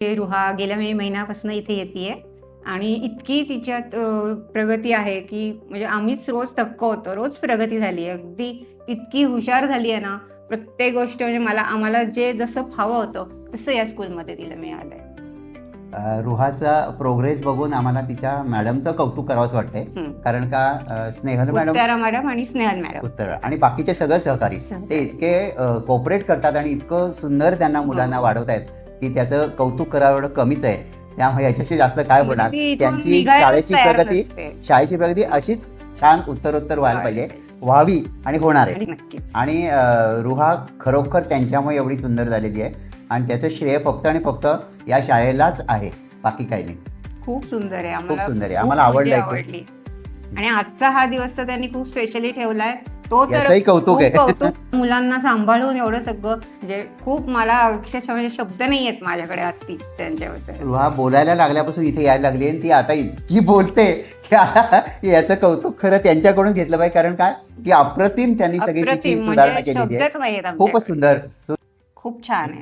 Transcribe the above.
रुहा गेल्या मे महिन्यापासून इथे येते आणि इतकी तिच्यात प्रगती आहे की म्हणजे आम्हीच रोज थक्क होतो. रोज प्रगती झाली आहे. अगदी इतकी हुशार झाली आहे ना, प्रत्येक गोष्ट म्हणजे आम्हाला जे जसं हवं होतं तसं या स्कूलमध्ये तिला मिळालं आहे. रुहाचा प्रोग्रेस बघून आम्हाला तिच्या मॅडमचं कौतुक करावंच वाटतंय. कारण का स्नेहल मॅडम, उत्तरा मॅडम आणि स्नेहल मॅडम उत्तर आणि बाकीचे सगळे सहकारी ते इतके कोऑपरेट करतात आणि इतकं सुंदर त्यांना मुलांना वाढवत आहेत की त्याचं कौतुक करावं एवढं कमीच आहे. त्यामुळे याच्याशी जास्त काय होणार. त्यांची शाळेची प्रगती अशीच छान उत्तरोत्तर व्हायला पाहिजे, व्हावी आणि होणार आहे. आणि रुहा खरोखर त्यांच्यामुळे एवढी सुंदर झालेली आहे आणि त्याचं श्रेय फक्त आणि फक्त या शाळेलाच आहे, बाकी काही नाही. खूप सुंदर आहे, खूप सुंदर आहे, आम्हाला आवडली. आणि आजचा हा दिवस तर त्यांनी खूप स्पेशली ठेवलाय, तो तर कौतुक आहे. मुलांना सांभाळून एवढं सगळं म्हणजे खूप मला अक्षरशः म्हणजे शब्द नाही आहेत माझ्याकडे असती त्यांच्याबद्दल. रुहा बोलायला लागल्यापासून इथे यायला लागली आणि ती आता इतकी बोलते की याचं कौतुक खरं त्यांच्याकडून घेतलं पाहिजे. कारण काय की अप्रतिम त्यांनी सगळी तिची सुधारणा केलेली आहे. खूपच सुंदर, खूप छान आहे.